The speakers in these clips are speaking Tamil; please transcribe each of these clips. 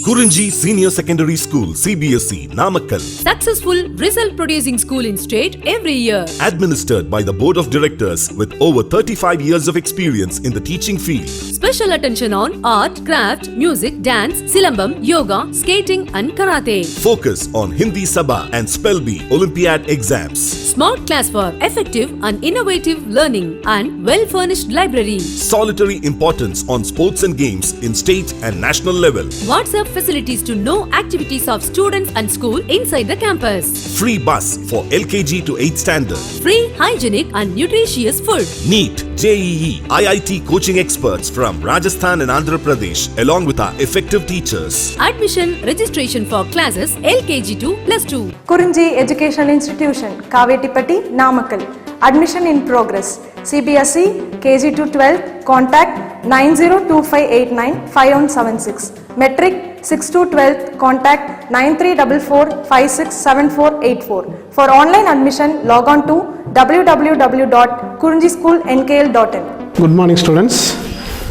Kurinji Senior Secondary School, CBSE, Namakkal. Successful result producing school in state every year. Administered by the Board of Directors with over 35 years of experience in the teaching field. Special attention on art, craft, music, dance, silambam, yoga, skating and karate. Focus on Hindi Sabha and Spell Bee Olympiad exams. Smart class for effective and innovative learning and well-furnished library. Solitary importance on sports and games in state and national level. WhatsApp facilities to know activities of students and school inside the campus. Free bus for LKG to 8th standard. Free, hygienic and nutritious food. NEET, JEE, IIT coaching experts from Rajasthan and Andhra Pradesh along with our effective teachers. Admission registration for classes LKG to +2. Kurinji Educational Institution, Kavetipatti, Namakkal. Admission in progress. CBSE, KG to 12, contact 9025895176. Metric 6 to 12, contact 9344567484. For online admission, log on to www.kurinjischoolnkl.in. Good morning students.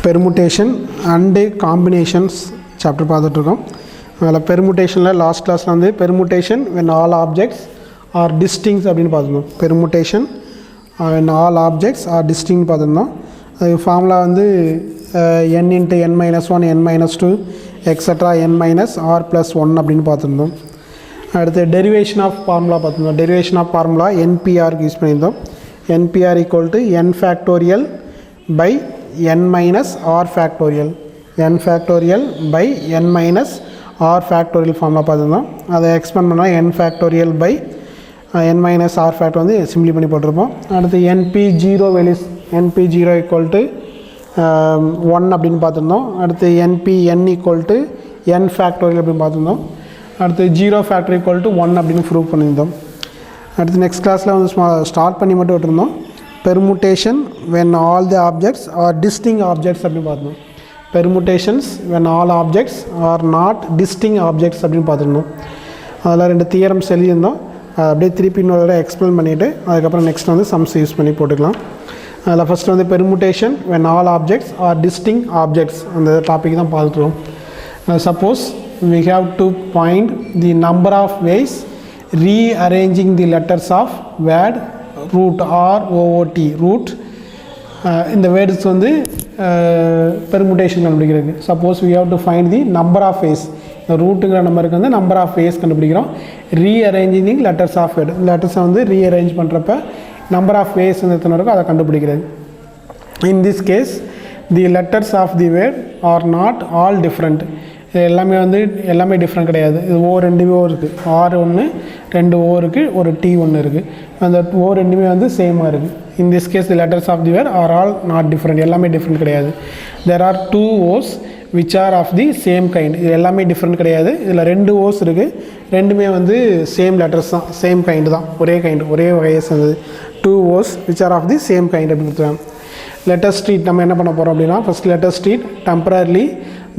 Permutation and combinations chapter பார்த்துட்டுருக்கோம். அதில் பெர்முட்டேஷனில் லாஸ்ட் கிளாஸில் வந்து permutation when all objects are distinct அப்படின்னு பார்த்துருந்தோம். Permutation when all objects are distinct பார்த்துருந்தோம். அது ஃபார்முலா வந்து n into n minus 1, n minus 2, etc. n minus r plus 1 அப்படின்னு பார்த்துருந்தோம். அடுத்து டெரிவேஷன் ஆஃப் ஃபார்முலா பார்த்துருந்தோம். டெரிவேஷன் ஆஃப் ஃபார்முலா என்பிஆருக்கு யூஸ் பண்ணியிருந்தோம். NPR equal to n factorial by n minus r factorial. n factorial by n minus r factorial formula பார்த்துருந்தோம். அதை எக்ஸ்பேண்ட் பண்ணால் n factorial by n minus r factor வந்து சிம்பிளி பண்ணி போட்டிருப்போம். அடுத்து np0 Venice np0 equal to 1 அப்படின்னு பார்த்துருந்தோம். அடுத்து npn equal to n factorial அப்படின்னு பார்த்துருந்தோம். அடுத்து 0 ஃபேக்டர் ஈக்குவல் டு 1 அப்படின்னு ப்ரூவ் பண்ணியிருந்தோம். அடுத்து நெக்ஸ்ட் கிளாஸில் வந்து ஸ்டார்ட் பண்ணி மட்டும் விட்டுருந்தோம். Permutation when all the objects are distinct objects அப்படின்னு பார்த்தோம். Permutations when all objects are not distinct objects அப்படின்னு பார்த்துருந்தோம். அதில் 2 தியரம்ஸ் எழுதியிருந்தோம். அப்படியே திருப்பி இன்னொரு எக்ஸ்பிளைன் பண்ணிவிட்டு அதுக்கப்புறம் நெக்ஸ்ட் வந்து சம்ஸ் யூஸ் பண்ணி போட்டுக்கலாம். அதில் ஃபஸ்ட்டு வந்து permutation when all objects are distinct objects அந்த டாபிக் தான் பார்த்துருவோம். Suppose we have to find the number of ways rearranging the letters of word root or OOT root இந்த வேர்ட்ஸ் வந்து பெர்முட்டேஷன் கண்டுபிடிக்கிறது. Suppose we have to find the number of ways இந்த ரூட்டுங்கிற நம்பருக்கு வந்து நம்பர் ஆஃப் வேஸ் கண்டுபிடிக்கிறோம். ரீஅரேஞ்சிங் லெட்டர்ஸ் ஆஃப் வேர்டு லெட்டர்ஸை வந்து ரீஅரேஞ்ச் பண்ணுறப்ப நம்பர் ஆஃப் வேஸ் வந்து எத்தனை இருக்கோ அதை கண்டுபிடிக்கிறது. In this case the letters of the word are not all different. எல்லாமே டிஃப்ரெண்ட் கிடையாது. இது ஓ 2 ஓ இருக்குது. ஆர் ஒன்று 2 ஓ இருக்குது, ஒரு டி ஒன்று இருக்குது. அந்த ஓ 2 வந்து சேமாக இருக்குது. In this case the letters of the word are all not different. எல்லாமே டிஃப்ரெண்ட் கிடையாது. There are 2 O's which are of the same kind. இது எல்லாமே டிஃப்ரெண்ட் கிடையாது. இதில் 2 ஓஸ் இருக்குது. ரெண்டுமே வந்து சேம் லெட்டர்ஸ் தான், சேம் கைண்டு தான், ஒரே கைண்டு, ஒரே வகையை சேர்ந்தது. 2 O's which are of the same kind அப்படின்னு கொடுத்துருவாங்க. லெட்டர் ஸ்ட்ரீட் நம்ம என்ன பண்ண போகிறோம் அப்படின்னா first letter street temporarily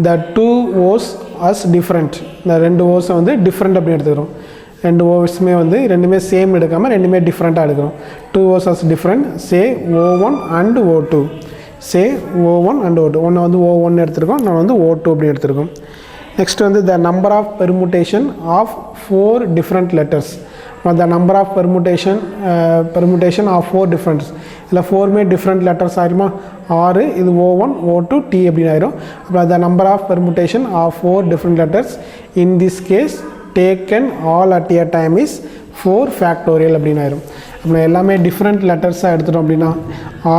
the 2 O's as different. இந்த 2 ஓஸை வந்து டிஃப்ரெண்ட் அப்படின்னு எடுத்துக்கிறோம். 2 ஓஸுமே வந்து ரெண்டுமே சேம் எடுக்காமல் ரெண்டுமே டிஃப்ரெண்ட்டாக எடுக்கிறோம். 2 O's as different. Say O1 and O2. Say O1 and O2. ஒன்று வந்து O1 எடுத்துருக்கோம், நான் வந்து O2 அப்படி எடுத்துருக்கோம். நெக்ஸ்ட் வந்து the number of permutation of 4 different letters. the number of permutation of 4 different. இதில் 4மே டிஃப்ரெண்ட் லெட்டர்ஸ் ஆயிருமா? 6 இது O1 O2 T அப்படின்னு ஆயிரும். அப்புறம் the number of permutation of 4 different letters in this case taken all at a time is 4 factorial அப்படின்னு ஆயிரும். அப்புறம் எல்லாமே டிஃப்ரெண்ட் லெட்டர்ஸாக எடுத்துட்டோம் அப்படின்னா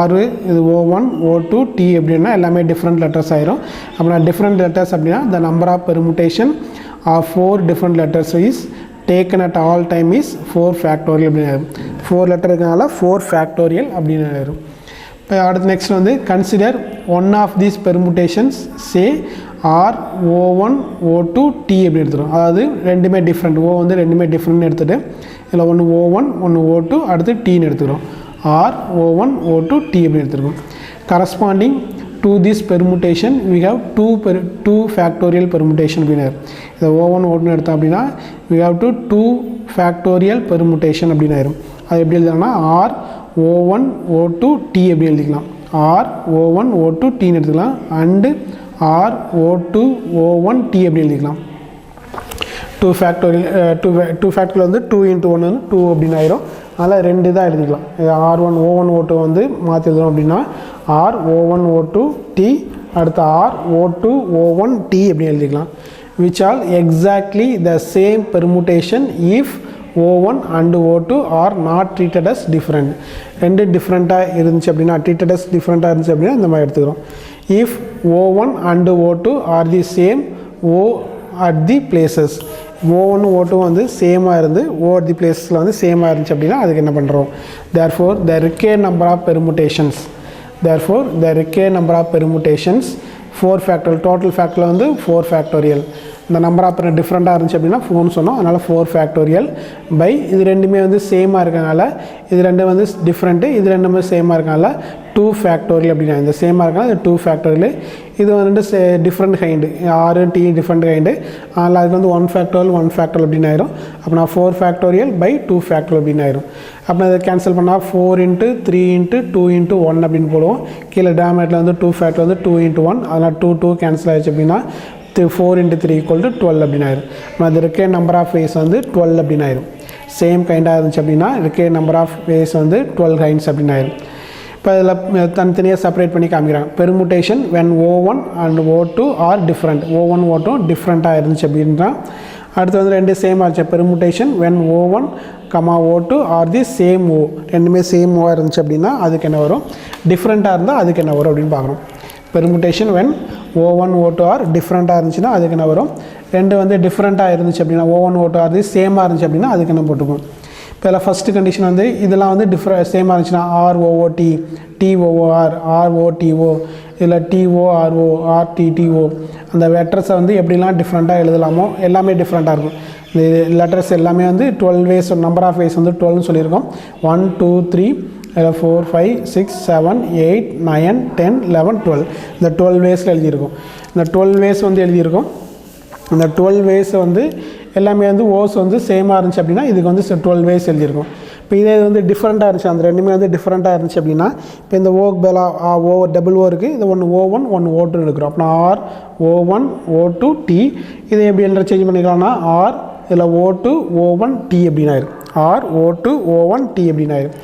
6 இது O1 O2 T அப்படின்னா எல்லாமே டிஃப்ரெண்ட் லெட்டர்ஸ் ஆயிரும். அப்புறம் டிஃப்ரெண்ட் லெட்டர்ஸ் அப்படின்னா the number of permutation of 4 different letters is taken at all time is 4 factorial அப்படின்னு ஆயிரும். 4 லெட்டர் இருக்கனால 4 factorial அப்படின்னு ஆயிரும். இப்போ அடுத்து நெக்ஸ்ட் வந்து consider one of these permutations say are O1 O2 T அப்படி எடுத்துரும். அதாவது ரெண்டுமே டிஃப்ரெண்ட். ஓ வந்து ரெண்டுமே டிஃப்ரெண்ட்னு எடுத்துகிட்டு இதில் ஒன்று O1 ஒன்று O2 அடுத்து Tன்னு எடுத்துக்கிறோம். ஆர் O1 O2 T அப்படி எடுத்துருக்கோம். Corresponding to this permutation we have 2 factorial permutation அப்படின்னா இதை O1 O2 எடுத்தோம் அப்படின்னா we have to 2 factorial permutation அப்படின்னு ஆயிரும். அது எப்படி எழுதலாம்னா ஆர் O1 O2 T எப்படி எழுதிக்கலாம். ஆர் O1 O2 Tன்னு எடுத்துக்கலாம் and or O2 O1 T எப்படி எழுதிக்கலாம். 2 ஃபேக்டோரியல் வந்து 2 × 1 வந்து 2 அப்படின்னு ஆயிரும். அதனால் 2 தான் எழுதிக்கலாம். இது R1 O1 O2 வந்து மாற்றி எழுதணும் அப்படின்னா R O1 O2 T அடுத்து R O2 O1 T அப்படின்னு எழுதிக்கலாம். which are exactly the same permutation if O1 and O2 are not treated as different. ரெண்டு டிஃப்ரெண்ட்டாக இருந்துச்சு அப்படின்னா treated as different-ஆக இருந்துச்சு அப்படின்னா இந்த மாதிரி எடுத்துக்கிறோம். if O1 and O2 are the same O at the places, O1 O2 வந்து சேமாக இருந்து O at the places வந்து சேமாக இருந்துச்சு அப்படின்னா அதுக்கு என்ன பண்ணுறோம்? therefore the required number of permutations 4 factorial, total factorial வந்து 4 factorial. இந்த நம்பர் ஆஃப் டிஃப்ரெண்ட்டாக இருந்துச்சு அப்படின்னா 4 சொன்னோம். அதனால் 4 ஃபேக்டோரியல் பை இது ரெண்டுமே வந்து சேமாக இருக்கனால இது ரெண்டும் வந்து டிஃப்ரெண்ட்டு, இது ரெண்டுமே சேமாக இருக்கனால 2 ஃபேக்டோரியல் அப்படின்னா இந்த சேமாக இருக்கனால இது 2 ஃபேக்டோரியல். இது வந்து different kind R&T different kind. அதனால் அதுக்கு வந்து 1 ஃபேக்டோரியல் அப்படின்னு ஆயிரும். அப்படின்னா 4 ஃபேக்டோரியல் பை 2 ஃபேக்டோரியல் அப்படின்னு ஆயிரும். அப்போ இதை கேன்சல் பண்ணால் 4 × 3 × 2 × 1 அப்படின்னு போடுவோம். கீழே டேமேட்டில் வந்து 2 ஃபேக்டர் வந்து 2 × 1, அதனால் 2 கேன்சல் ஆயிடுச்சு அப்படின்னா 4 × 3 = 12 அப்படின்னு ஆயிரும். அது இருக்க நம்பர் ஆஃப் வேஸ் வந்து 12 அப்படின்னு ஆயிரும். சேம் கைண்டாக இருந்துச்சு அப்படின்னா இருக்க நம்பர் ஆஃப் வேஸ் வந்து 12 கைண்ட்ஸ் அப்படின்னு ஆயிரும். இப்போ இதில் தனித்தனியாக செப்பரேட் பண்ணி காமிக்கிறாங்க. Permutation when O1 and O2 are different, O1 O2 டிஃப்ரெண்ட்டாக இருந்துச்சு அப்படின்னா அடுத்து வந்து ரெண்டு சேமாக இருந்துச்சு. Permutation when O1, O2 are the same O, ரெண்டுமே சேம் ஓவாக இருந்துச்சு அப்படின்னா அதுக்கு என்ன வரும்? டிஃப்ரெண்ட்டாக இருந்தால் அதுக்கு என்ன வரும் அப்படின்னு பார்க்குறோம். Permutation when O1 O2 R டிஃப்ரெண்ட்டாக இருந்துச்சுன்னா அதுக்கு என்ன வரும்? ரெண்டு வந்து டிஃப்ரெண்ட்டாக இருந்துச்சு அப்படின்னா O1 O2 ஆர் தி சேமாக இருந்துச்சு அப்படின்னா அதுக்கு என்ன போட்டுக்கும்? இப்போ இதில் ஃபஸ்ட்டு கண்டிஷன் வந்து இதெல்லாம் வந்து சேமாக இருந்துச்சுன்னா ROOT, TOOR, ROTO, இதில் TORO, RTTO அந்த லெட்டர்ஸை வந்து எப்படிலாம் டிஃப்ரெண்ட்டாக எழுதலாமோ எல்லாமே டிஃப்ரெண்ட்டாக இருக்கும். இந்த லெட்டர்ஸ் எல்லாமே வந்து 12 வேஸ், நம்பர் ஆஃப் வேஸ் வந்து 12ன்னு சொல்லியிருக்கோம். 1 2 3 4 5 6 7 8 9 10 11 12 இந்த 12 வேஸில் எழுதியிருக்கோம். இந்த 12 வேஸ் வந்து எழுதியிருக்கோம். இந்த 12 வேஸ் வந்து எல்லாமே வந்து ஓஸ் வந்து சேமாக இருந்துச்சு அப்படின்னா இதுக்கு வந்து 12 வேஸ் எழுதியிருக்கும். இப்போ இதே வந்து டிஃப்ரெண்ட்டாக இருந்துச்சு, அந்த ரெண்டுமே வந்து டிஃப்ரெண்ட்டாக இருந்துச்சு அப்படின்னா இப்போ இந்த ஓக்கு பேலா டபுள் ஓ இருக்குது, இது ஒன்று O1 ஒன்று O2 எடுக்கிறோம். அப்படின்னா R O1 O2 T. இதை எப்படி இன்டர்சேஞ்ச் பண்ணிக்கலாம்னா R இதில் O2 O1 T அப்படின்னு ஆயிரும். R O2 O1 T அப்படின்னு ஆயிரும்.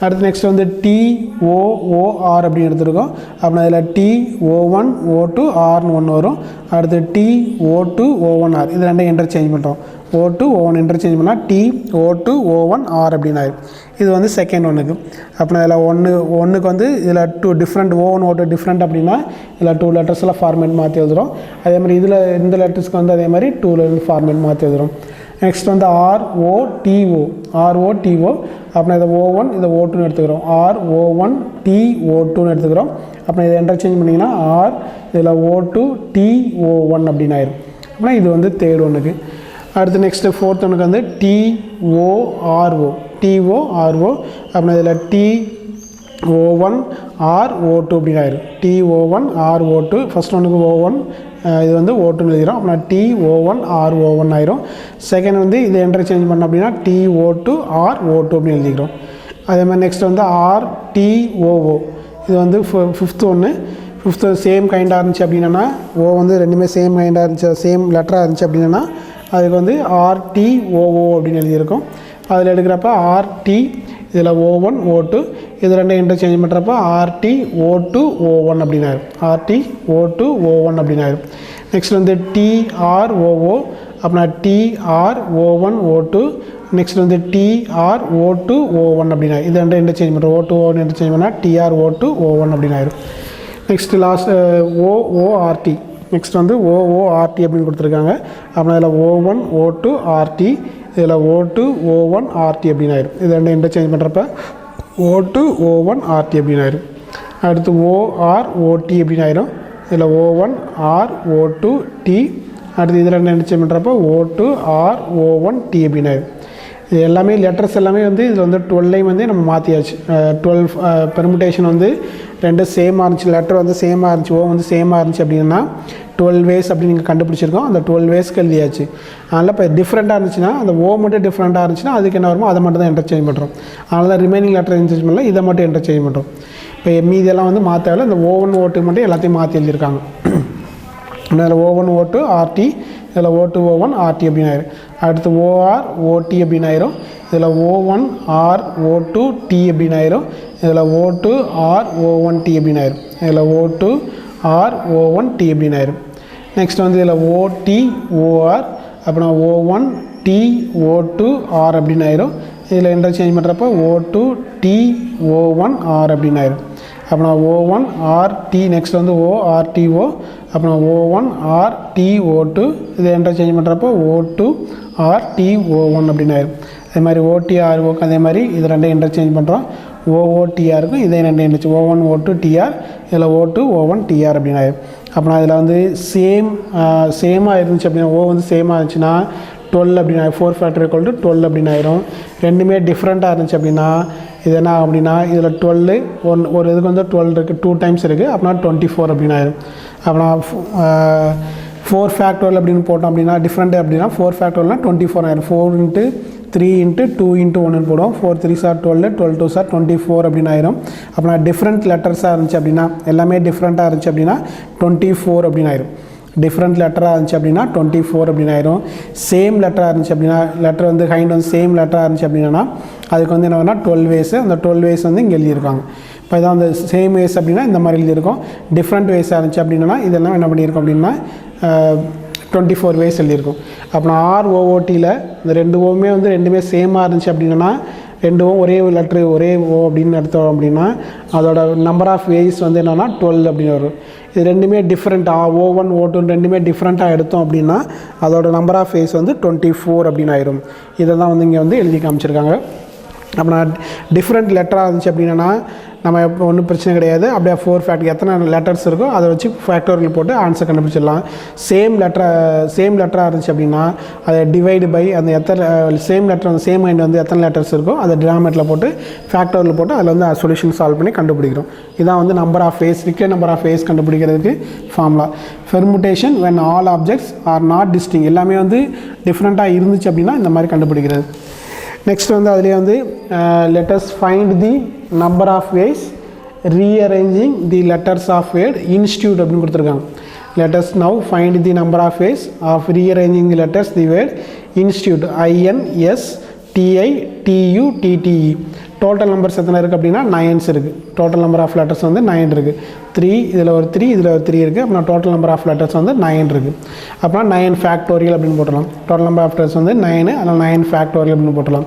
அடுத்து நெக்ஸ்ட் வந்து TOOR அப்படின்னு எடுத்துருக்கோம். அப்படின்னா இதில் TO1 O2 Rன்னு ஒன்று வரும். அடுத்து TO2 O1 R, இது ரெண்டையும் இன்டர்சேஞ்ச் பண்ணுறோம். O2 O1 இன்டர்சேஞ்ச் பண்ணால் TO2 O1 R அப்படின்னு ஆயிரும். இது வந்து செகண்ட் ஒன்றுக்கு. அப்படின்னா இதில் ஒன்றுக்கு வந்து இதில் 2 டிஃப்ரெண்ட் O1 O2 டிஃப்ரெண்ட் அப்படின்னா இதில் 2 லெட்டர்ஸில் ஃபார்மேட் மாற்றி எழுதுகிறோம். அதே மாதிரி இதில் இந்த லெட்டர்ஸ்க்கு வந்து அதே மாதிரி 2 ஃபார்மேட் மாற்றி எழுதுகிறோம். நெக்ஸ்ட் வந்து ROTO அப்படின்னா இதை O1 இதை O2ன்னு எடுத்துக்கிறோம். RO1 TO2ன்னு எடுத்துக்கிறோம். அப்புறம் இதை இன்டர்சேஞ்ச் பண்ணிங்கன்னா R இதில் O2 TO1 அப்படின்னு ஆயிரும். அப்படின்னா இது வந்து தேர்ட் ஒன்றுக்கு. அடுத்து நெக்ஸ்ட்டு ஃபோர்த் ஒன்றுக்கு வந்து TORO அப்படின்னா இதில் TO1 RO2 அப்படின்னு ஆயிரும். TO1 RO2 ஃபஸ்ட் ஒன்றுக்கு O1, இது வந்து O2ன்னு எழுதிடும். அப்படின்னா TO1 RO1 ஆயிரும். செகண்ட் வந்து இதை இன்டர்சேஞ்ச் பண்ணோம் அப்படின்னா TO2 RO2 அப்படின்னு எழுதிக்கிறோம். அதே மாதிரி நெக்ஸ்ட் வந்து RTOO, இது வந்து ஃபிஃப்த்து சேம் கைண்டாக இருந்துச்சு அப்படின்னா O வந்து ரெண்டுமே சேம் கைண்டாக இருந்துச்சு, சேம் லெட்டராக இருந்துச்சு அப்படின்னா அதுக்கு வந்து RTOO அப்படின்னு எழுதியிருக்கோம். அதில் எடுக்கிறப்ப RT இதில் O1 O2 இது ரெண்டையும் இன்டர்சேஞ்ச் பண்ணுறப்ப RTO2 O1 அப்படின்னு ஆயிரும். RTO2 O1 அப்படின்னு ஆயிரும். நெக்ஸ்ட் வந்து TROO அப்படின்னா TRO1 O2, நெக்ஸ்ட் வந்து TRO2 O1 அப்படின்னு ஆயிரும். இது ரெண்டையும் இன்டர்சேஞ்ச் பண்ணுறோம். O2 O1 இன்டர்சேஞ்ச் பண்ணால் TRO2 O1 அப்படின்னு ஆயிரும். நெக்ஸ்ட் லாஸ்ட் OORT, நெக்ஸ்ட் வந்து OORT அப்படின்னு கொடுத்துருக்காங்க. அப்படின்னா இதில் O1 O2 RT, இதில் O2 O1 RT அப்படின்னு ஆயிரும். இது ரெண்டு இன்டர்சேஞ்ச் பண்ணுறப்ப O2 O1 RT அப்படின்னு ஆயிரும். அடுத்து OROT அப்படின்னு ஆயிரும். இதில் O1 RO2 T, அடுத்து இது ரெண்டு இன்டர்சேஞ்ச் பண்ணுறப்ப O2 RO1 T அப்படின்னு ஆயிரும். இது எல்லாமே லெட்டர்ஸ் எல்லாமே வந்து இதில் வந்து 12 வந்து நம்ம மாற்றியாச்சு. 12 பெர்முட்டேஷன் வந்து ரெண்டு சேமாக இருந்துச்சு, லெட்டர் வந்து சேமாக இருந்துச்சு, O வந்து சேமாக இருந்துச்சு அப்படின்னா 12 வேஸ் அப்படின்னு நீங்கள் கண்டுபிடிச்சிருக்கோம். அந்த 12 வேஸ்க்கு எழுதியாச்சு. அதனால் இப்போ டிஃப்ரெண்ட்டாக இருந்துச்சுன்னா அந்த O மட்டும் டிஃப்ரெண்ட்டாக இருந்துச்சுன்னா அதுக்கு என்ன வருமோ அதை மட்டும் தான் இன்டர்சேஞ்ச் பண்ணுறோம். அதனால் தான் ரிமைனிங் லெட்டர் இன்டர்சேஞ்ச் பண்ணல, இதை மட்டும் இன்டர்சேஞ்ச் பண்ணுறோம். இப்போ மீதியெல்லாம் வந்து மாற்றவில்லை, இந்த O1 O2 மட்டும் எல்லாத்தையும் மாற்றி எழுதியிருக்காங்க. அதில் O1 O2 RT, இதில் O2 O1 RT அப்படின்னு ஆயிரும். அடுத்து OR OT அப்படின்னு ஆயிரும். இதில் O1 R O2 T அப்படின்னு ஆயிரும். இதில் O2 R O1 T அப்படின்னு ஆயிரும். இதில் O2 R O1 T அப்படின்னு ஆயிரும். நெக்ஸ்ட் வந்து இதில் OT OR அப்புறம் O1 T O2 R அப்படின்னு ஆயிரும். இதில் இன்டர்சேஞ்ச் பண்ணுறப்போ O2 T O1 R அப்படின்னு ஆயிரும். அப்புறம் O1 R T நெக்ஸ்ட் வந்து OR TO அப்புறம் O1 R T O2 இதை இன்டர்சேஞ்ச் பண்ணுறப்போ O2 R T O1 அப்படின்னு ஆயிரும். அதே மாதிரி OTR ஓக்கு அதே மாதிரி இது ரெண்டையும் இன்டர்சேஞ்ச் பண்ணுறோம். OOTR இருக்கும் இதே ரெண்டு இன்டர்சேஞ்ச் O1 O2 TR இதில் O2 O1 TR அப்படின்னு ஆயிரும். அப்புறம் இதில் வந்து சேமாக இருந்துச்சு அப்படின்னா O வந்து சேமாக இருந்துச்சுன்னா 12 அப்படின்னு 4 factor equal to 12 அப்படின்னு ஆயிரும். ரெண்டுமே டிஃப்ரெண்ட்டாக இருந்துச்சு அப்படின்னா இது என்ன அப்படின்னா இதில் 12 ஒரு இதுக்கு வந்து 12 இருக்குது 2 டைம்ஸ் இருக்குது அப்படின்னா 24 அப்படின்னு ஆயிரும். அப்புறம் 4 factorial அப்படின்னு போட்டோம் அப்படின்னா டிஃப்ரெண்ட் அப்படின்னா 4 factorialனா 24 ஆயிரும். 4 × 3 × 2 × 1 போடுவோம். 4 3s are 12 12 2s are 24 அப்படின்னு ஆயிரும். அப்புறம் டிஃப்ரெண்ட் லெட்டர்ஸாக இருந்துச்சு அப்படின்னா எல்லாமே டிஃப்ரெண்ட்டாக இருந்துச்சு அப்படின்னா 24 அப்படின்னு ஆயிரும். டிஃப்ரெண்ட் லெட்டராக இருந்துச்சு அப்படின்னா 24 அப்படின்னு ஆயிரும். சேம் லெட்டராக இருந்துச்சு அப்படின்னா லெட்டர் வந்து கைண்ட் வந்து சேம் லெட்டராக இருந்துச்சு அப்படின்னா அதுக்கு வந்து என்ன வேணா 12 ways அந்த 12 ways வந்து இங்கே எழுதியிருக்காங்க. இப்போ இதான் அந்த சேம் வேஸ் அப்படின்னா இந்த மாதிரி எழுதியிருக்கோம். டிஃப்ரெண்ட் வேஸாக இருந்துச்சு அப்படின்னா இதெல்லாம் என்ன பண்ணியிருக்கோம் அப்படின்னா 24 ways எழுதியிருக்கும். அப்புறம் ROOTயில் இந்த ரெண்டு ஓவுமே வந்து ரெண்டுமே சேமாக இருந்துச்சு அப்படின்னா ரெண்டும் ஒரே லெட்ரு ஒரே ஓ அப்படின்னு எடுத்தோம் அப்படின்னா அதோட நம்பர் ஆஃப் வேஸ் வந்து என்னென்னா 12 அப்படின்னு வரும். இது ரெண்டுமே டிஃப்ரெண்ட்டாக O1 O2 ரெண்டுமே டிஃப்ரெண்ட்டாக எடுத்தோம் அப்படின்னா அதோட நம்பர் ஆஃப் வேஸ் வந்து 24 அப்படின்னு ஆயிரும். இதை தான் வந்து இங்கே வந்து எழுதி காமிச்சிருக்காங்க. அப்புறம் டிஃப்ரெண்ட் லெட்டராக இருந்துச்சு அப்படின்னா நம்ம ஒன்றும் பிரச்சனை கிடையாது. அப்படியே 4 factor எத்தனை லெட்டர்ஸ் இருக்கோ அதை வச்சு ஃபேக்டோரியல் போட்டு ஆன்சர் கண்டுபிடிச்சிடலாம். சேம் லெட்டராக இருந்துச்சு அப்படின்னா அதை டிவைடு பை அந்த எத்தனை சேம் லெட்டர் அந்த சேம் மைண்ட் வந்து எத்தனை லெட்டர்ஸ் இருக்கோ அதை டினாமினேட்டரில் போட்டு ஃபேக்டோரியல் போட்டு அதில் வந்து சொல்யூஷன் சால்வ் பண்ணி கண்டுபிடிக்கிறோம். இதான் வந்து number of ways required number of ways கண்டுபிடிக்கிறதுக்கு formula. Permutation when all objects are not distinct எல்லாமே வந்து டிஃப்ரெண்ட்டாக இருந்துச்சு அப்படின்னா இந்த மாதிரி கண்டுபிடிக்கிறது. நெக்ஸ்ட் வந்து அதிலே வந்து let us find the number of ways rearranging the letters of word institute அப்படின்னு கொடுத்துருக்காங்க. Let us now find the number of ways of rearranging the letters the word institute INSTITUTTE. Total numbers எத்தனை இருக்குது அப்படின்னா 9s இருக்குது. டோட்டல் நம்பர் ஆஃப் லெட்டர்ஸ் வந்து 9 இருக்குது. 3 இதில் ஒரு 3 இதில் ஒரு 3 இருக்குது. அப்புறம் டோட்டல் நம்பர் ஆஃப் லெட்டர்ஸ் வந்து 9 இருக்குது. அப்புறம் 9 ஃபேக்டோரியல் அப்படின்னு போட்டலாம். டோட்டல் நம்பர் ஆஃப் லெட்டர்ஸ் வந்து 9 அதனால் 9 ஃபேக்டோரியல் அப்படின்னு போட்டலாம்.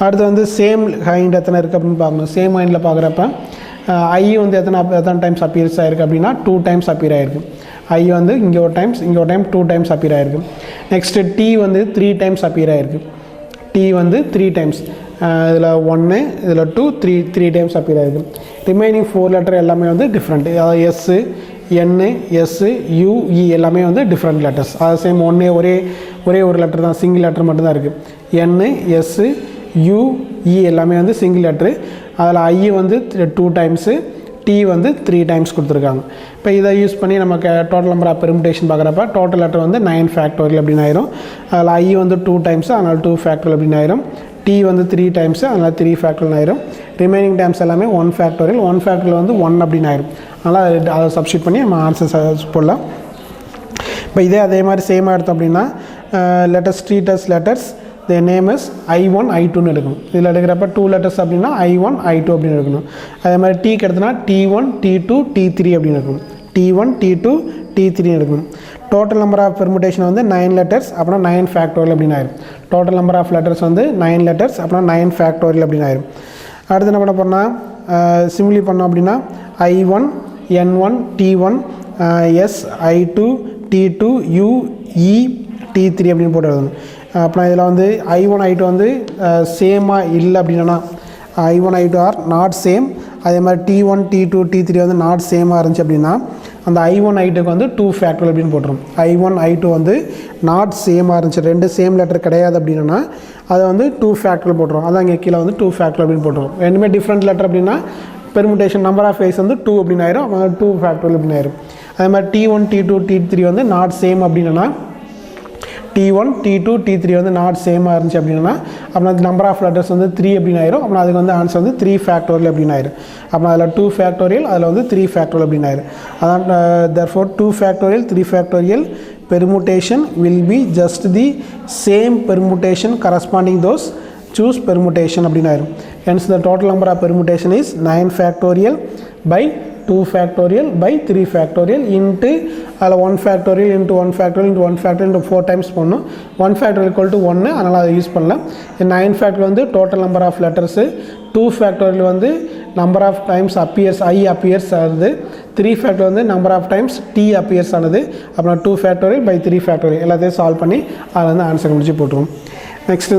அடுத்து வந்து சேம் ஹைண்ட் எத்தனை இருக்குது அப்படின்னு பார்க்கணும். சேம் ஹைண்டில் பார்க்குறப்ப ஐ வந்து எத்தனை டைம்ஸ் அப்பியர்ஸ் ஆகிருக்கு அப்படின்னா 2 டைம்ஸ் அப்பியர் ஆகிருக்கு. ஐ வந்து இங்கே ஒரு டைம் 2 டைம்ஸ் அப்பியர் ஆகிருக்கு. நெக்ஸ்ட்டு டி வந்து 3 டைம்ஸ் அப்பியர் ஆகிருக்கு. டி வந்து 3 டைம்ஸ் இதில் 1 இதில் 2 3 டைம்ஸ் அப்பியர் ஆகிருக்கு. ரிமைனிங் 4 லெட்டர் எல்லாமே வந்து டிஃப்ரெண்ட். அதாவது எஸ்ஸு என்னு எஸ்ஸு யூஇ எல்லாமே வந்து டிஃப்ரெண்ட் லெட்டர்ஸ். அது சேம் ஒரே ஒரு லெட்டர் தான் சிங்கிள் லெட்டர் மட்டும்தான் இருக்குது. என்னு எஸ்ஸு யூஇ எல்லாமே வந்து சிங்கிள் லெட்ரு. அதில் ஐ வந்து 2 டைம்ஸு டி வந்து 3 டைம்ஸ் கொடுத்துருக்காங்க. இப்போ இதை யூஸ் பண்ணி நமக்கு டோட்டல் நம்பர் ஆஃப் பெர்முடேஷன் பார்க்குறப்ப டோட்டல் லெட்டர் வந்து 9 ஃபேக்டோரியல் அப்படின்னு ஆயிரும். அதில் ஐ வந்து 2 டைம்ஸு அதனால் 2 ஃபேக்டோரியல் அப்படின்னு ஆயிரும். டி வந்து 3 டைம்ஸு அதனால் 3 ஃபேக்டோரியல் ஆயிரும். ரிமைனிங் டைம்ஸ் எல்லாமே 1 ஃபேக்டோரியல். 1 ஃபேக்டோரியல் வந்து 1 அப்படின்னு ஆயிரும். அதனால் அதை சப்ஸ்டியூட் பண்ணி நம்ம ஆன்சர் போடலாம். இப்போ இதே அதே மாதிரி சேமாக எடுத்தோம் அப்படின்னா லெட்டர்ஸ் ட்ரீட்டர்ஸ் letters the name is I1 I2ன்னு எடுக்கணும். இதில் எடுக்கிறப்ப 2 லெட்டர்ஸ் அப்படின்னா I1 I2 அப்படின்னு எடுக்கணும். அதே மாதிரி டீக்கு எடுத்தோன்னா T1 T2 T3 அப்படின்னு எடுக்கணும். T1 T2 T3 எடுக்கணும். டோட்டல் நம்பர் ஆஃப் பெர்முடேஷன் வந்து 9 லெட்டர்ஸ் அப்புறம் 9 ஃபேக்டோரியல் அப்படின்னு ஆயிரும். டோட்டல் நம்பர் ஆஃப் லெட்டர்ஸ் வந்து 9 லெட்டர்ஸ் அப்புறம் 9 ஃபேக்டோரியல் அப்படின்னு ஆயிரும். அடுத்து என்ன பண்ண போகிறோம்னா சிம்பிளி பண்ணோம் அப்படின்னா I1 N1 T1 S I2 T2 U E T3 அப்படின்னு போட்டு எழுதணும். அப்புறம் இதில் வந்து I1 I2 வந்து சேமாக இல்லை அப்படின்னா I1 I2 R not same. அதே மாதிரி T1 T2 T3 வந்து நாட் சேமாக இருந்துச்சு அப்படின்னா அந்த I1 I2க்கு வந்து 2 ஃபேக்டோரியல் அப்படின்னு போட்டுரும். I1 I2 வந்து நாட் சேமாக இருந்துச்சு, 2 சேம் லெட்டர் கிடையாது அப்படின்னா அதை வந்து 2 ஃபேக்டோரியல் போட்டுரும். அதான் இங்கே கீழே வந்து 2 ஃபேக்டோரியல் அப்படின்னு போட்டுரும். ரெண்டுமே டிஃப்ரெண்ட் லெட்டர் அப்படின்னா பெர்முடேஷன் நம்பர் ஆஃப் வேஸ் வந்து 2 அப்படின்னு ஆயிரும். 2 ஃபேக்டோரியல் அப்படின்னு ஆயிரும். அதே மாதிரி T1 T2 T3 வந்து நாட் சேம் அப்படின்னா T1 T2 T3 வந்து நாட் சேமாக இருந்துச்சு அப்படின்னா அப்புறம் நம்பர் ஆஃப் லெட்டர்ஸ் வந்து 3 அப்படின்னு ஆயிரும். அப்புறம் அதுக்கு வந்து ஆன்சர் வந்து 3 ஃபேக்டோரியல் அப்படின்னு ஆயிரும். அப்புறம் அதில் 2 ஃபேக்டோரியல் அதில் வந்து 3 ஃபேக்டோரியல் அப்படின்னு ஆயிரும். அதான் therefore 2 factorial 3 factorial permutation will be just the same permutation corresponding those choose permutation அப்படினு ஆயிரும். Hence the total number of permutation is 9 factorial by 2 factorial by 3 factorial into 1 factorial into 1 factorial into 1 factorial into 4 times போடணும். 1 factorial equal to 1 அதனால் அதை யூஸ் பண்ணலாம். 9 factorial வந்து total number of letters, 2 factorial வந்து number of times appears I appears ஆகுது, 3 factorial வந்து number of times T appears ஆனது. அப்புறம் 2 factorial by 3 factorial எல்லாத்தையும் சால்வ் பண்ணி அதில் வந்து ஆன்சர் முடிச்சு போட்டுருவோம். நெக்ஸ்ட்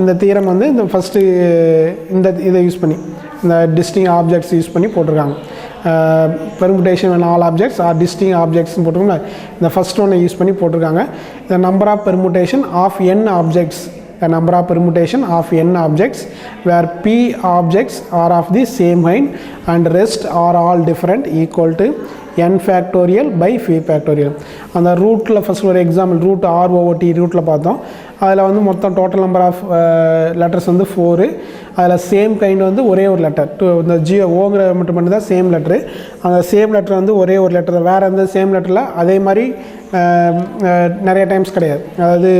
இந்த தீரம் வந்து இந்த ஃபஸ்ட்டு இதை யூஸ் பண்ணி இந்த டிஸ்டிங் ஆப்ஜெக்ட்ஸ் யூஸ் பண்ணி போட்டிருக்காங்க. Permutation when all objects are distinct objects போட்டிருக்காங்க. இந்த ஃபஸ்ட் ஒன்னை யூஸ் பண்ணி போட்டிருக்காங்க. the number of permutation of n objects, the number of permutation of n objects where p objects are of the same kind and rest are all different equal to n factorial by phi factorial. அந்த ரூட்டில் ஃபஸ்ட் ஒரு example root r over t ரூட்டில் பார்த்தோம். அதில் வந்து மொத்தம் டோட்டல் நம்பர் ஆஃப் லெட்டர்ஸ் வந்து 4. அதில் சேம் கைண்ட் வந்து ஒரே ஒரு லெட்டர் இந்த ஓங்கிற மட்டும் தான் சேம் லெட்ரு. அந்த சேம் லெட்டர் வந்து ஒரே ஒரு லெட்டர் தான், வேறு எந்த சேம் லெட்டரில் அதே மாதிரி நிறைய டைம்ஸ் கிடையாது. அதாவது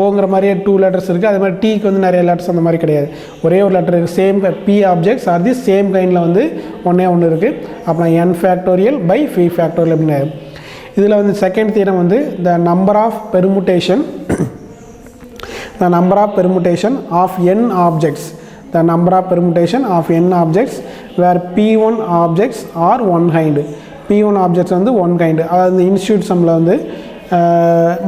ஓங்கிற மாதிரியே 2 லெட்டர்ஸ் இருக்குது, அதே மாதிரி டீக்கு வந்து நிறைய லெட்டர்ஸ் அந்த மாதிரி கிடையாது. ஒரே ஒரு லெட்டர் இருக்குது. Same P objects are the same கைண்டில் வந்து ஒன்று இருக்குது. அப்புறம் N factorial by P factorial அப்படின்னு. இதில் வந்து செகண்ட் தியரம் வந்து the number of permutation the number of permutation of n objects, the number of permutation of n objects where p1 objects are one kind. p1 objects வந்து one kind. அதாவது இன்ஸ்டியூட் சம்மில் வந்து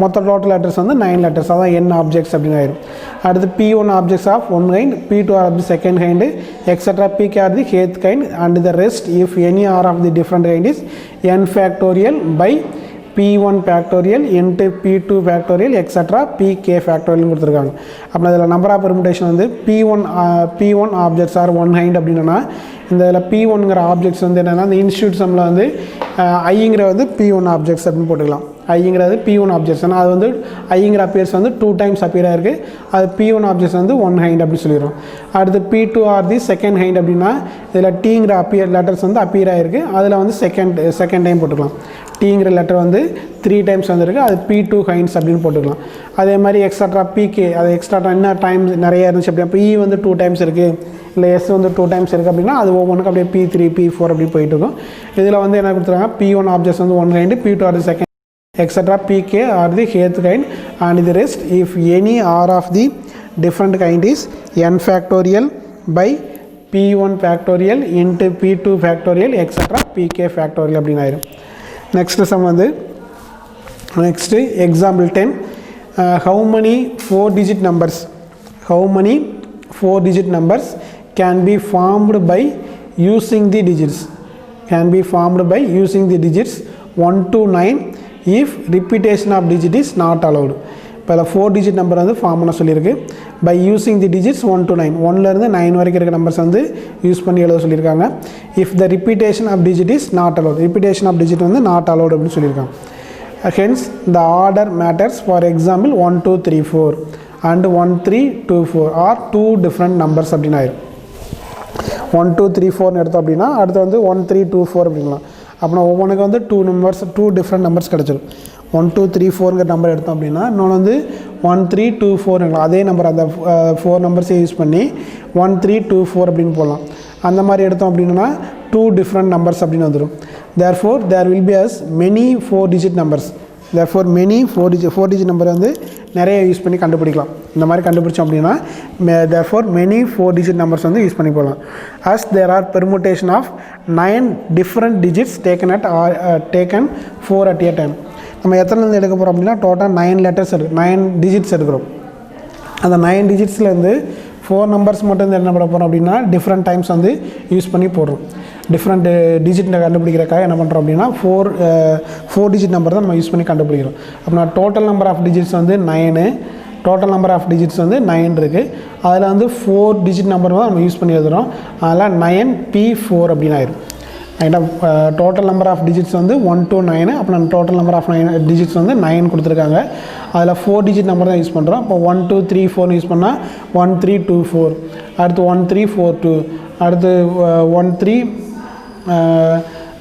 மொத்த டோட்டல் லெட்டர்ஸ் வந்து 9 லெட்டர்ஸ், அதான் n ஆப்ஜெக்ட்ஸ் அப்படின்னு ஆயிடும். அடுத்து p1 objects of one kind, p2 are of the second kind, etc. pk are the kth kind and the rest if any are of the different kind is n factorial by p1 factorial into p2 factorial etc. pk factorial கொடுத்துருக்காங்க. அப்புறம் இதில் நம்பர் ஆஃப் பெர்முடேஷன் வந்து p1 objects R one hind அப்படின்னா இந்த இதில் p1ங்கிற ஆப்ஜெக்ட்ஸ் வந்து என்னென்னா இந்த இன்ஸ்டியூட் சம்மில் வந்து ஐங்கிற வந்து p1 ஆப்ஜெக்ட்ஸ் அப்படின்னு போட்டுக்கலாம். ஐங்கிறது p1 ஆப்ஜெக்ட்ஸ், ஆனால் அது வந்து ஐங்கிற அப்பியர்ஸ் வந்து 2 டைம்ஸ் அப்பியர் ஆகிருக்கு. அது p1 ஆப்ஜெக்ட்ஸ் வந்து ஒன் ஹைண்ட் அப்படி சொல்லிடுறோம். அடுத்து p2 are the second hind அப்படின்னா இதில் டீங்கிற லெட்டர்ஸ் வந்து அப்பியர் ஆகிருக்கு. அதில் வந்து செகண்ட் டைம் போட்டுக்கலாம். டீங்கிற லெட்டர் வந்து 3 டைம்ஸ் வந்துருக்கு, அது p2 ஹைண்ட்ஸ் அப்படின்னு போட்டுக்கலாம். அதே மாதிரி எக்ஸட்ரா pk, அது எக்ஸ்ட்ரா என்ன டைம்ஸ் நிறைய இருந்துச்சு அப்படி அப்போ e வந்து 2 டைம்ஸ் இருக்குது, இல்லை s வந்து 2 டைம்ஸ் இருக்குது அப்படின்னா அது ஒவ்வொன்றுக்கு அப்படியே p3 p4 அப்படி போயிட்டு இருக்கும். இதில் வந்து என்ன கொடுத்துருக்காங்க, p1 ஆப்ஜெக்ட்ஸ் வந்து one kind, p2 are the second etc. pk are the kth kind and the rest if any are of the different kind is n factorial by p1 factorial into p2 factorial etc. pk factorial அப்படின்னு ஆயிடும். நெக்ஸ்ட் சம் வந்து next example 10. how many 4-digit numbers can be formed by using the digits 1 to 9 if repetition of digit is not allowed. இப்போ 4-digit நம்பர் வந்து ஃபார்ம் பண்ண சொல்லியிருக்கு. By using the digits 1 to 9, 1லேருந்து 9 வரைக்கும் இருக்க நம்பர்ஸ் வந்து யூஸ் பண்ணி எழுத சொல்லியிருக்காங்க. If the repetition of digit is not allowed, repetition of digit வந்து நாட் அலவுட் அப்படின்னு சொல்லியிருக்காங்க. Hence the order matters. For example 1 2 3 4 and 1 3 2 4 are 2 different numbers அப்படின்னு ஆயிடும். 1 2 3 4னு எடுத்தோம் அப்படின்னா அடுத்து வந்து 1 3 2 4 அப்படிங்கலாம். அப்படின்னா ஒவ்வொன்றுக்கு வந்து 2 டிஃப்ரெண்ட் நம்பர்ஸ் கிடச்சிடும். 1 2 3 4ங்கிற நம்பர் எடுத்தோம் அப்படின்னா இன்னொன்று வந்து 1 3 2 4 அதே நம்பர் அந்த 4 நம்பர்ஸே யூஸ் பண்ணி 1 3 2 4 அப்படின்னு போடலாம். அந்த மாதிரி எடுத்தோம் அப்படின்னா 2 டிஃப்ரெண்ட் நம்பர்ஸ் அப்படின்னு வந்துடும். Therefore there will be as many 4-digit numbers. Therefore many 4-digit number வந்து நிறைய யூஸ் பண்ணி கண்டுபிடிக்கலாம். இந்த மாதிரி கண்டுபிடிச்சோம் அப்படின்னா தேர்ஃபோர் மெனி 4-digit நம்பர்ஸ் வந்து யூஸ் பண்ணி போகலாம். As there are permutation of 9 different digits taken 4 at a time. நம்ம எத்தனைலேருந்து எடுக்க போகிறோம் அப்படின்னா டோட்டல் 9 டிஜிட்ஸ் எடுக்கிறோம். அந்த 9 டிஜிட்ஸ்லேருந்து 4 நம்பர்ஸ் மட்டும் என்ன பண்ண போகிறோம் அப்படின்னா டிஃப்ரெண்ட் டைம்ஸ் வந்து யூஸ் பண்ணி போடுறோம். டிஃப்ரெண்ட் டிஜிட்டை கண்டுபிடிக்கிறக்காக என்ன பண்ணுறோம் அப்படின்னா 4-digit நம்பர் தான் நம்ம யூஸ் பண்ணி கண்டுபிடிக்கிறோம். அப்படின்னா டோட்டல் நம்பர் ஆஃப் டிஜிட்ஸ் வந்து 9, டோட்டல் நம்பர் ஆஃப் டிஜிட்ஸ் வந்து 9 இருக்குது. அதில் வந்து 4-digit நம்பர் தான் நம்ம யூஸ் பண்ணி எழுதுகிறோம். அதில் 9p4 அப்படின்னு ஆயிடும். ஏன்னா டோட்டல் நம்பர் ஆஃப் டிஜிட்ஸ் வந்து 1 to 9, அப்புறம் டோட்டல் நம்பர் ஆஃப் டிஜிட்ஸ் வந்து 9 கொடுத்துருக்காங்க. அதில் 4-digit நம்பர் தான் யூஸ் பண்ணுறோம். இப்போ 1 2 3 4 யூஸ் பண்ணால் 1 3 2 4, அடுத்து 1 3 4 2, அடுத்து 1 3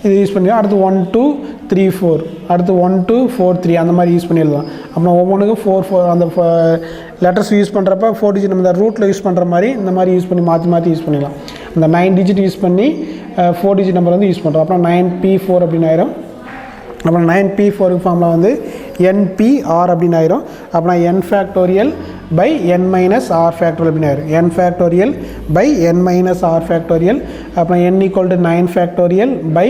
இது யூஸ் பண்ணி அடுத்து 1 2 3 4 அடுத்து 1 2 4 3 அந்த மாதிரி யூஸ் பண்ணி எழுதலாம். அப்புறம் ஒவ்வொன்றுக்கும் 4 4 அந்த லெட்டர்ஸ் யூஸ் பண்ணுறப்ப 4 டிஜிட் நம்ம இந்த ரூட்டில் யூஸ் பண்ணுற மாதிரி இந்த மாதிரி யூஸ் பண்ணி மாற்றி யூஸ் பண்ணிக்கலாம். இந்த 9 டிஜிட் யூஸ் பண்ணி 4 டிஜிட் நம்பர் வந்து யூஸ் பண்ணுறோம். அப்புறம் 9p4 அப்படின்னு ஆயிரும். அப்புறம் 9p4 ஃபார்மில் வந்து npr அப்படின்னு ஆயிரும். அப்புறம் n factorial by n minus r factorial அப்படின்னு ஆயிரும். n factorial by n minus r factorial. அப்புறம் n equal to 9 factorial by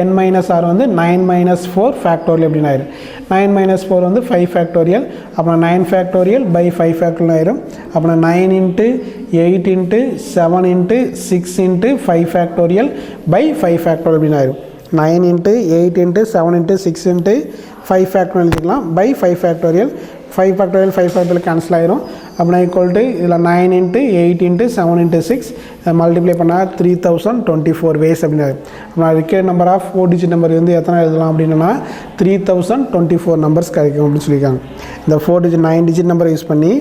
n minus r வந்து 9 minus 4 ஃபேக்டோரியல் அப்படின்னு ஆயிரும். 9 minus 4 வந்து 5 ஃபேக்டோரியல். அப்புறம் 9 ஃபேக்டோரியல் by 5 ஃபேக்டோரியல் ஆயிரும். அப்புறம் 9 into 8 into 7 into 6 into 5 factorial by 5 factorial அப்படின்னு ஆயிரும். 9 into 8 into 7 into 6 into 5 factorial எழுதிக்கலாம் by 5 factorial. 5 factorial 5 factorial cancel ஆயிரும். அப்படின்னா ஈக்குவல் டு இதில் 9 into 8 into 7 into 6 மல்டிப்ளை பண்ணால் 3024 வேஸ் அப்படின்னு. அப்புறம் அதுக்கே நம்பர் ஆஃப் 4 டிஜிட் நம்பர் வந்து எத்தனை எழுதலாம் அப்படின்னா 3024 நம்பர்ஸ் கிடைக்கும் அப்படின்னு சொல்லியிருக்காங்க. இந்த 4 டிஜிட் 9 டிஜிட் நம்பரை யூஸ் பண்ணி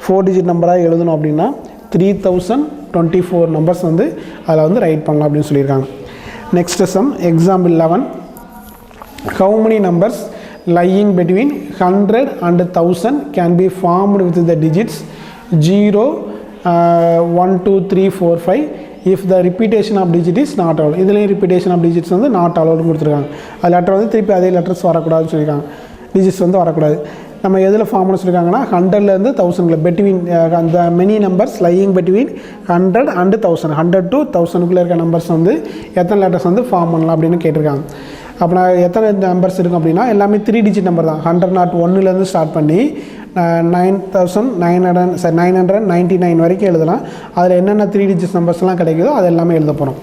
4 டிஜிட் நம்பராக எழுதணும் அப்படின்னா 3024 நம்பர்ஸ் வந்து அதில் வந்து ரைட் பண்ணலாம் அப்படின்னு சொல்லியிருக்காங்க. Next sum, example 11. How many numbers lying between 100 and 1000 can be formed with the digits 0, 1, 2, 3, 4, 5 if the repetition of digit is not allowed. இதுலேயும் repetition of digits வந்து not allowed கொடுத்துருக்காங்க. அது லெட்டர் வந்து திருப்பி அதே லெட்டர்ஸ் வரக்கூடாதுன்னு சொல்லியிருக்காங்க. டிஜிட்ஸ் வந்து வரக்கூடாது. நம்ம எதில் ஃபார்ம்னு சொல்லியிருக்காங்கன்னா 100லேருந்து 1000 பெட்வீன் அந்த many numbers lying between 100 and 1000 100 to 1000க்குள்ளே இருக்க நம்பர்ஸ் வந்து எத்தனை லெட்டர்ஸ் வந்து ஃபார்ம் பண்ணலாம் அப்படின்னு கேட்டிருக்காங்க. அப்படின்னா எத்தனை நம்பர்ஸ் இருக்கும் அப்படின்னா எல்லாமே 3 டிஜிட் நம்பர் தான். 101லேருந்து ஸ்டார்ட் பண்ணி 999 வரைக்கும் எழுதலாம். அதில் என்னென்ன 3 டிஜிட்ஸ் நம்பர்ஸ்லாம் கிடைக்குதோ அது எல்லாமே எழுத போகிறோம்.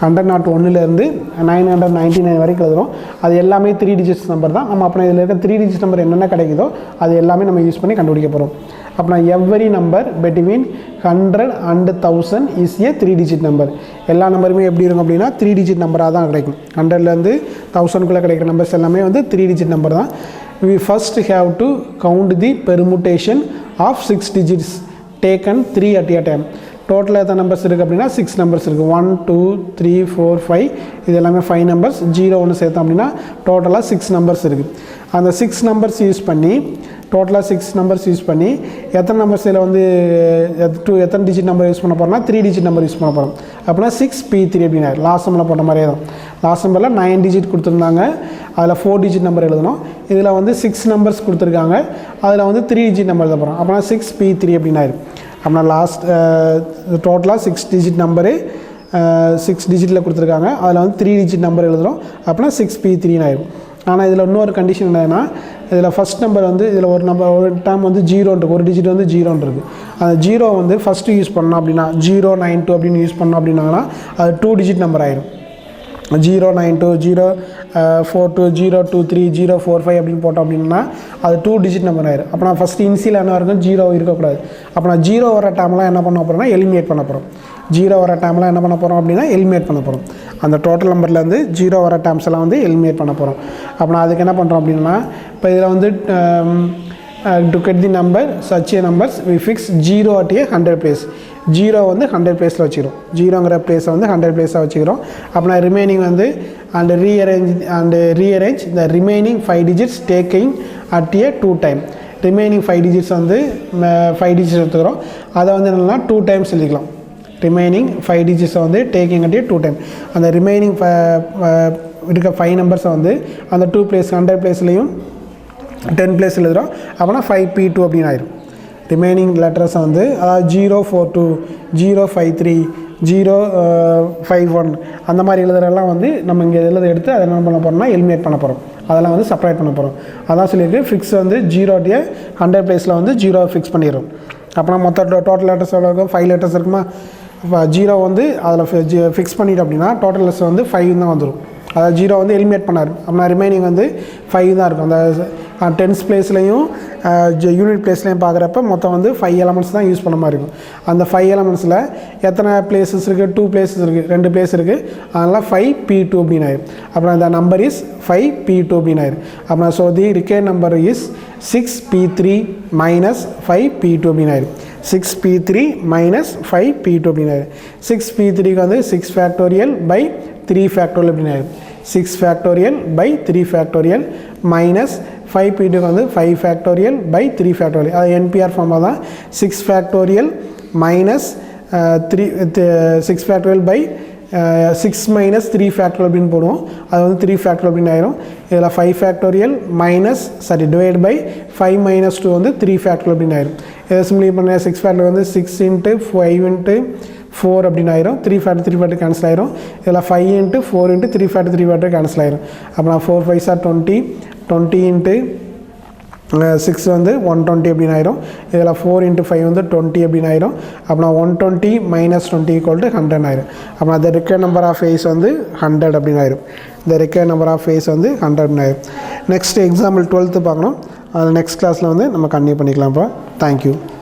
101லேருந்து 999 வரைக்கும் எழுதுகிறோம். அது எல்லாமே 3 டிஜிட்ஸ் நம்பர் தான். நம்ம அப்புறம் இதில் இருக்க 3 டிஜிட் நம்பர் என்னென்ன கிடைக்குதோ அது எல்லாமே நம்ம யூஸ் பண்ணி கண்டுபிடிக்க போகிறோம். அப்புறம் every number between 100 and 1000 is a 3 digit number. எல்லா நம்பருமே எப்படி இருக்கும் அப்படின்னா 3 டிஜிட் நம்பராக தான் கிடைக்கும். 100லேருந்து 1000க்குள்ளே கிடைக்கிற நம்பர்ஸ் எல்லாமே வந்து 3 டிஜிட் நம்பர் தான். We first have to count the permutation of 6 digits taken 3 at a time. டோட்டலாக எத்தனை நம்பர்ஸ் இருக்குது அப்படின்னா 6 நம்பர்ஸ் இருக்குது. 1 2 3 4 5 இது எல்லாமே 5 நம்பர்ஸ். 0 ஒன்று சேர்த்தோம் அப்படின்னா டோட்டலாக 6 நம்பர்ஸ் இருக்குது. அந்த 6 நம்பர்ஸ் யூஸ் பண்ணி டோட்டலாக 6 நம்பர்ஸ் யூஸ் பண்ணி எத்தனை நம்பர்ஸ் இதில் வந்து எத்தனை டிஜிட் நம்பர் யூஸ் பண்ண போகிறோம்னா 3 டிஜிட் நம்பர் யூஸ் பண்ண போகிறோம். அப்படின்னா 6p3 அப்படின்னா லாஸ்ட் நம்பரில் போட்ட மாதிரியே தான். லாஸ்ட் நம்பரில் 9 டிஜிட் கொடுத்துருந்தாங்க. அதில் 4 டிஜிட் நம்பர் எழுதணும். இதில் வந்து 6 நம்பர்ஸ் கொடுத்துருக்காங்க. அதில் வந்து 3 டிஜிட் நம்பர் எழுத போகிறோம். அப்படின்னா 6p3 அப்படின்னா அப்படின்னா லாஸ்ட் டோட்டலாக 6 டிஜிட் நம்பரு 6 டிஜிட்டில் கொடுத்துருக்காங்க. அதில் வந்து 3 டிஜிட் நம்பர் எழுதுகிறோம். அப்படின்னா 6p3 ஆயிடும். ஆனால் இதில் இன்னொரு கண்டிஷன் என்னன்னா இதில் ஃபஸ்ட் நம்பர் வந்து இதில் ஒரு டைம் வந்து 0 இருக்குது. ஒரு டிஜிட் வந்து 0 இருக்குது. அந்த 0 வந்து ஃபஸ்ட்டு யூஸ் பண்ணோம் அப்படின்னா 092 அப்படின்னு யூஸ் பண்ணோம் அப்படின்னாங்கன்னா அது 2 டிஜிட் நம்பர் ஆயிடும். 092 042 023 045 அப்படின்னு போட்டோம் அப்படின்னா அது 2 டிஜிட் நம்பர் ஆயிடும். அப்போ நான் ஃபஸ்ட்டு இன்சியில் என்ன இருக்கும் 0 இருக்கக்கூடாது. அப்போ நான் 0 வர டைம்லாம் என்ன பண்ண போகிறோம்னா எலிமினேட் பண்ண போகிறோம். 0 வர டைம்லாம் என்ன பண்ண போகிறோம் அப்படின்னா எலிமினேட் பண்ண போகிறோம். அந்த டோட்டல் நம்பர்லேருந்து 0 வர டைம்ஸ் எல்லாம் வந்து எலிமினேட் பண்ண போகிறோம். அப்படின்னா அதுக்கு என்ன பண்ணுறோம் அப்படின்னா இப்போ இதில் வந்து to get the number such a numbers we fix 0 at a 100 place. 0 வந்து 100 பிளேஸில் வச்சுக்கிறோம். 0ங்கிற பிளேஸை வந்து 100 பிளேஸாக வச்சுக்கிறோம். அப்படின்னா ரிமைனிங் வந்து and rearrange the remaining 5 digits taking at a 2 time. Remaining 5 digits வந்து 5 digits எடுத்துக்கிறோம். அதை வந்து என்னென்னா 2 times எழுதிக்கலாம். ரிமைனிங் 5 digitsஸை வந்து டேக்கிங் at a 2 time. அந்த ரிமைனிங் இருக்க 5 நம்பர்ஸை வந்து அந்த 2 பிளேஸ் 100 பிளேஸ்லையும் 10 பிளேஸ் எழுதுகிறோம். அப்படின்னா 5p2 அப்படின்னு ஆயிடும். ரிமைனிங் லெட்டர்ஸை வந்து அதாவது 042 053 051 அந்த மாதிரி எழுதுறதெல்லாம் வந்து நம்ம இங்கே எடுத்து அதை என்ன பண்ண போகிறோம்னா எலிமினேட் பண்ண போகிறோம். அதெல்லாம் வந்து செப்பரேட் பண்ண போகிறோம். அதான் சொல்லியிருக்கு ஃபிக்ஸ் வந்து 0 at a 100 பிளேஸில் வந்து 0 ஃபிக்ஸ் பண்ணிடுறோம். அப்புறம் மொத்த டோட்டல் லெட்டர்ஸ் எவ்வளோ இருக்கும் 5 லெட்டர்ஸ் இருக்குமா. இப்போ 0 வந்து அதில் ஃபிக்ஸ் பண்ணிட்டோம் அப்படின்னா டோட்டல் லெட்டர்ஸ் வந்து 5 தான் வந்துடும். அதாவது 0 வந்து எலிமினேட் பண்ணார். அப்படின்னா ரிமைனிங் வந்து 5 தான் இருக்கும். அந்த டென்ஸ் பிளேஸ்லையும் யூனிட் பிளேஸ்லையும் பார்க்குறப்ப மொத்தம் வந்து 5 எலமெண்ட்ஸ் தான் யூஸ் பண்ண மாதிரி இருக்கும். அந்த 5 எலமெண்ட்ஸில் எத்தனை பிளேசஸ் இருக்குது 2 பிளேசஸ் இருக்குது 2 பிளேஸ் இருக்குது. அதனால் 5p2 அப்படின்னு ஆயிடும். அப்புறம் அந்த நம்பர் இஸ் 5p2 அப்படின்னு ஆயிடும். அப்புறம் so the required number is 6p3 minus 5p2 அப்படின்னு ஆயிடும். 6p3 minus 5p2 அப்படின்னு ஆயிடும். 6p3க்கு வந்து 6 ஃபேக்டோரியல் by 3 ஃபேக்டோரியல் அப்படின்னு ஆயிடும். 6 factorial by 3 factorial minus 5 p2 வந்து 5 ஃபேக்டோரியல் பை 3 ஃபேக்டோரியல். அது NPR ஃபார்மாக தான் 6 factorial minus 6 factorial by 6 minus 3 factorial அப்படின்னு போடுவோம். அது வந்து 3 ஃபேக்டோரியல் அப்படின்னு ஆயிரும். இதில் 5 factorial minus divide by 5 minus 2 வந்து 3 ஃபேக்டோரியல் அப்படின்னு ஆயிரும். இதை சிம்பிளி பண்ண 6 ஃபேக்டோரியல் வந்து 6 இன்ட்டு 5 இன்ட்டு 4 அப்படின்னு ஆயிரும். 3 ஃபேக்டர் கேன்சல் ஆயிரும். இதில் 5 இன்ட்டு 4 இன்ட்டு 3 ஃபேக்டர் கேன்சல் ஆயிரும். அப்புறம் 4 5 ஆர் 20 இன்ட்டு 6 வந்து 120 அப்படின்னு ஆயிரும். இதில் 4 இன்ட்டு 5 வந்து 20 அப்படின்னு ஆயிரும். அப்புறம் 120 மைனஸ் 20 ஈக்குவல் டு 100 ஆயிரும். அப்புறம் the required number of face வந்து 100 அப்படின்னு ஆயிரும். The required number of face வந்து 100 அப்படின்னு ஆயிரும். நெக்ஸ்ட் எக்ஸாம்பிள் 12th பார்க்கணும். அது நெக்ஸ்ட் கிளாஸில் வந்து நம்ம கன்டினியூ பண்ணிக்கலாம். இப்போ தேங்க்யூ.